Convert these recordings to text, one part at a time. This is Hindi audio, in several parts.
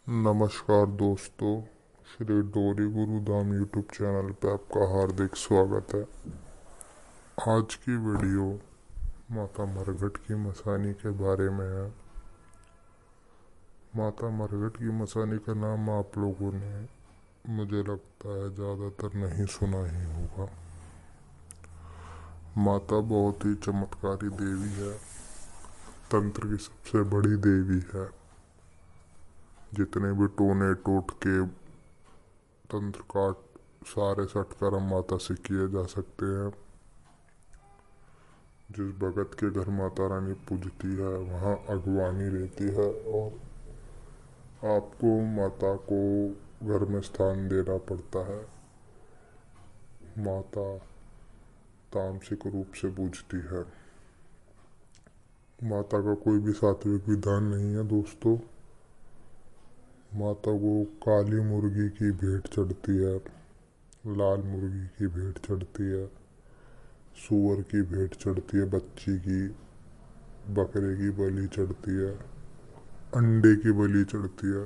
नमस्कार दोस्तों, श्री डोरी गुरुधाम यूट्यूब चैनल पे आपका हार्दिक स्वागत है। आज की वीडियो माता मरघट की मसानी के बारे में है। माता मरघट की मसानी का नाम आप लोगों ने मुझे लगता है ज़्यादातर नहीं सुना ही होगा। माता बहुत ही चमत्कारी देवी है, तंत्र की सबसे बड़ी देवी है। जितने भी टोने टोटके तंत्र काट सारे सट कर्म माता से किए जा सकते हैं। जिस भगत के घर माता रानी पूजती है वहाँ अगवानी रहती है और आपको माता को घर में स्थान देना पड़ता है। माता तामसिक रूप से पूजती है। माता का कोई भी सात्विक विधान नहीं है दोस्तों। माता को काली मुर्गी की भेंट चढ़ती है, लाल मुर्गी की भेंट चढ़ती है, सूअर की भेंट चढ़ती है, बच्ची की, बकरे की बलि चढ़ती है, अंडे की बलि चढ़ती है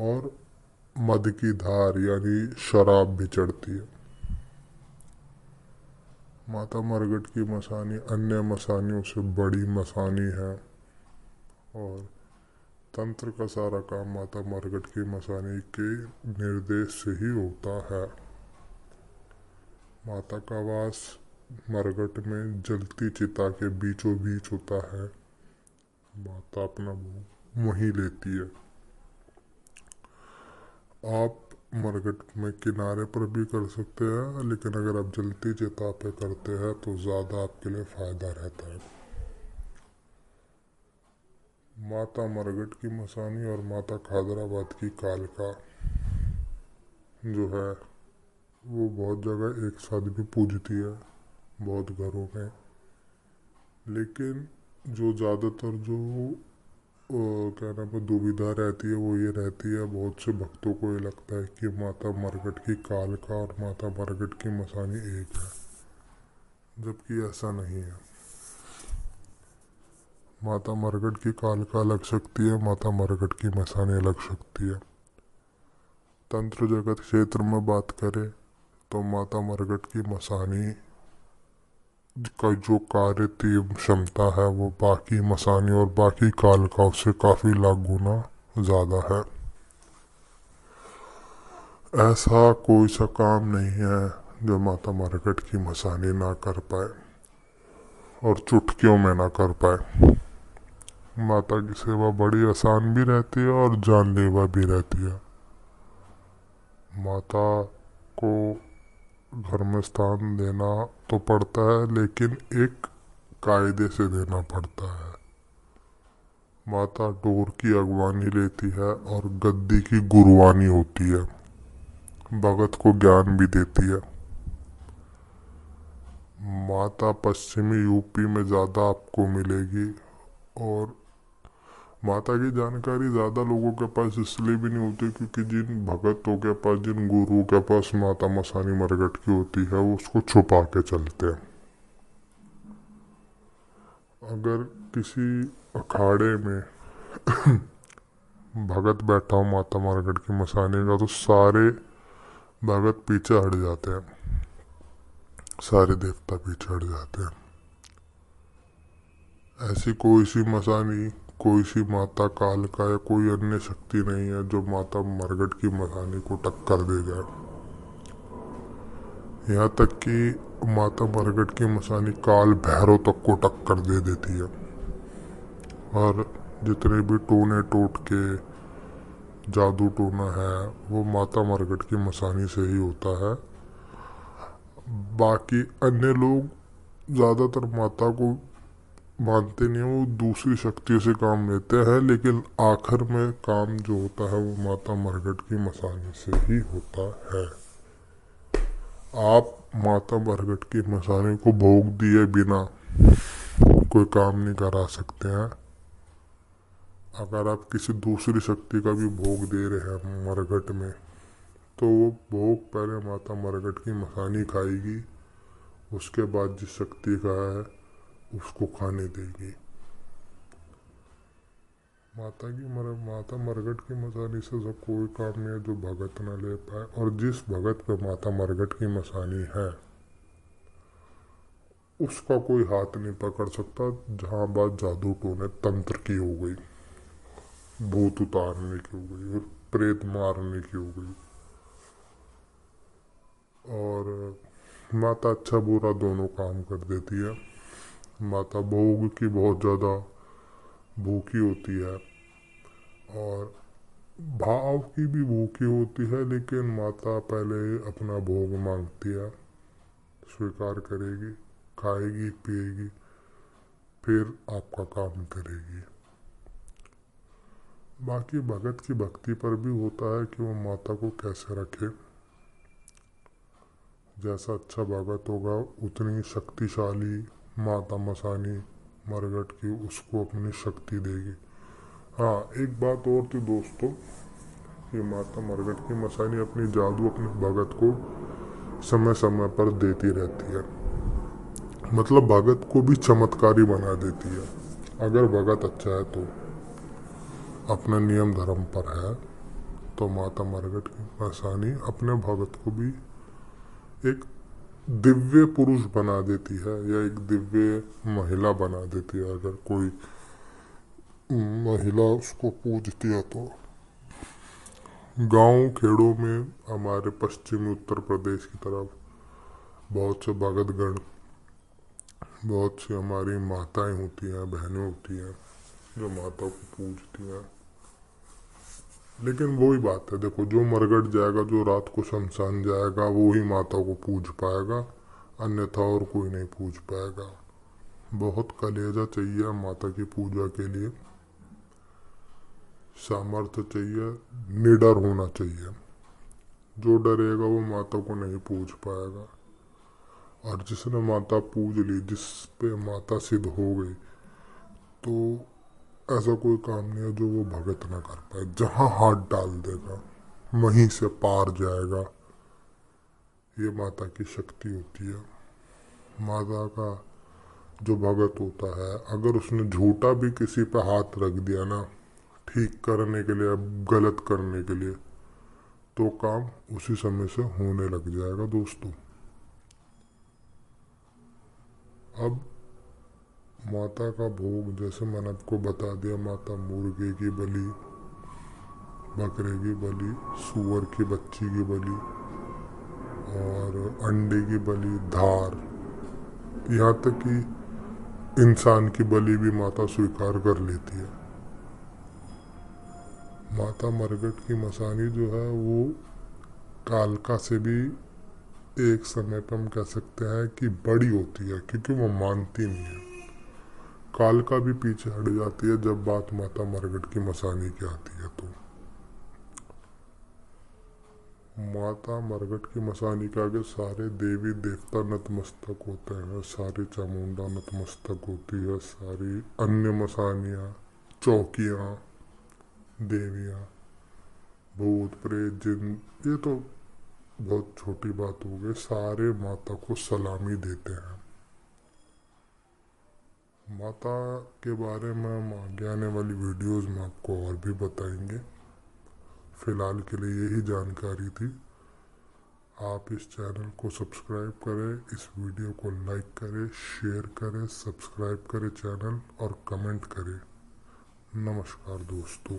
और मद की धार यानी शराब भी चढ़ती है। माता मरघट की मसानी अन्य मसानियों से बड़ी मसानी है और तंत्र का सारा काम माता मरघट की मसानी के निर्देश से ही होता है। माता का वास मरघट में जलती चिता के बीचों बीच होता है। माता अपना भोग वहीं लेती है। आप मरघट में किनारे पर भी कर सकते हैं, लेकिन अगर आप जलती चिता पे करते हैं तो ज़्यादा आपके लिए फ़ायदा रहता है। माता मरघट की मसानी और माता खादराबाद की कालका जो है वो बहुत जगह एक साथ भी पूजती है, बहुत घरों में। लेकिन जो ज़्यादातर जो क्या नाम है दुविधा रहती है वो ये रहती है, बहुत से भक्तों को ये लगता है कि माता मरघट की कालका और माता मरघट की मसानी एक है, जबकि ऐसा नहीं है। माता मरघट की कालका लग सकती है, माता मरघट की मसानी लग सकती है। तंत्र जगत क्षेत्र में बात करें तो माता मरघट की मसानी का जो कार्य क्षमता है वो बाकी मसानी और बाकी कालकाओं से काफ़ी लाख गुना ज़्यादा है। ऐसा कोई सा काम नहीं है जो माता मरघट की मसानी ना कर पाए और चुटकियों में ना कर पाए। माता की सेवा बड़ी आसान भी रहती है और जानलेवा भी रहती है। माता को घर में स्थान देना तो पड़ता है, लेकिन एक कायदे से देना पड़ता है। माता डोर की अगवानी लेती है और गद्दी की गुरुवानी होती है। भगत को ज्ञान भी देती है। माता पश्चिमी यूपी में ज़्यादा आपको मिलेगी और माता की जानकारी ज़्यादा लोगों के पास इसलिए भी नहीं होती क्योंकि जिन भगतों के पास, जिन गुरु के पास माता मसानी मरघट की होती है वो उसको छुपा के चलते हैं। अगर किसी अखाड़े में भगत बैठा हो माता मरघट की मसानी का तो सारे भगत पीछे हट जाते हैं, सारे देवता पीछे हट जाते हैं। ऐसी कोई सी मसानी, कोई सी माता कालका या कोई अन्य शक्ति नहीं है जो माता मरघट की मसानी को टक्कर दे जाए। यहाँ तक कि माता मरघट की मसानी काल भैरव तक को टक्कर दे देती है। और जितने भी टोने टोटके जादू टोना है वो माता मरघट की मसानी से ही होता है। बाकी अन्य लोग ज़्यादातर माता को मानते नहीं, वो दूसरी शक्तियों से काम लेते हैं, लेकिन आखिर में काम जो होता है वो माता मरघट की मसानी से ही होता है। आप माता मरघट की मसानी को भोग दिए बिना कोई काम नहीं करा सकते हैं। अगर आप किसी दूसरी शक्ति का भी भोग दे रहे हैं मरघट में तो वो भोग पहले माता मरघट की मसानी खाएगी, उसके बाद जिस शक्ति का है उसको खाने देगी। माता मरघट की मसानी से सब कोई काम नहीं है जो भगत न ले पाए। और जिस भगत पे माता मरघट की मसानी है उसका कोई हाथ नहीं पकड़ सकता। जहाँ बात जादू टोने तंत्र की हो गई, भूत उतारने की हो गई और प्रेत मारने की हो गई, और माता अच्छा बुरा दोनों काम कर देती है। माता भोग की बहुत ज़्यादा भूखी होती है और भाव की भी भूखी होती है, लेकिन माता पहले अपना भोग मांगती है, स्वीकार करेगी, खाएगी पिएगी, फिर आपका काम करेगी। बाकी भगत की भक्ति पर भी होता है कि वो माता को कैसे रखे। जैसा अच्छा भगत होगा उतनी शक्तिशाली माता मसानी मरघट की उसको अपनी शक्ति देगी। हाँ, एक बात और थी दोस्तों, कि माता मरघट की मसानी अपनी जादू अपने भगत को समय समय पर देती रहती है। मतलब भगत को भी चमत्कारी बना देती है। अगर भगत अच्छा है तो अपने नियम धर्म पर है तो माता मरघट की मसानी अपने भगत को भी एक दिव्य पुरुष बना देती है या एक दिव्य महिला बना देती है। अगर कोई महिला उसको पूजती है तो। गांव खेड़ों में हमारे पश्चिमी उत्तर प्रदेश की तरफ बहुत से भगतगण, बहुत सी हमारी माताएं होती हैं, बहनें होती हैं जो माता को पूजती हैं। लेकिन वही बात है, देखो, जो मरघट जाएगा, जो रात को शमशान जाएगा, वो ही माता को पूज पाएगा, अन्यथा और कोई नहीं पूज पाएगा। बहुत कलेजा चाहिए माता की पूजा के लिए, सामर्थ्य चाहिए, निडर होना चाहिए। जो डरेगा वो माता को नहीं पूज पाएगा। और जिसने माता पूज ली, जिस पे माता सिद्ध हो गई, तो ऐसा कोई काम नहीं है जो वो भगत ना कर पाए। जहाँ हाथ डाल देगा वहीं से पार जाएगा। ये माता की शक्ति होती है। माता का जो भगत होता है, अगर उसने झूठा भी किसी पे हाथ रख दिया ना, ठीक करने के लिए, गलत करने के लिए, तो काम उसी समय से होने लग जाएगा दोस्तों। अब माता का भोग जैसे मैंने आपको बता दिया, माता मुर्गे की बलि, बकरे की बलि, सुअर की बच्ची की बलि और अंडे की बलि, धार, यहाँ तक कि इंसान की बलि भी माता स्वीकार कर लेती है। माता मरघट की मसानी जो है वो कालका से भी एक समय पर हम कह सकते हैं कि बड़ी होती है, क्योंकि वो मानती नहीं है। कालका भी पीछे हट जाती है जब बात माता मरघट की मसानी की आती है। तो माता मरघट की मसानी के आगे सारे देवी देवता नतमस्तक होते हैं, सारी चामुंडा नतमस्तक होती है, सारी अन्य मसानियाँ, चौकियाँ, देवियाँ, भूत प्रेत जिन, ये तो बहुत छोटी बात हो गई, सारे माता को सलामी देते हैं। माता के बारे में हम आगे आने वाली वीडियोस में आपको और भी बताएंगे। फिलहाल के लिए यही जानकारी थी। आप इस चैनल को सब्सक्राइब करें, इस वीडियो को लाइक करें, शेयर करें, सब्सक्राइब करें चैनल और कमेंट करें। नमस्कार दोस्तों।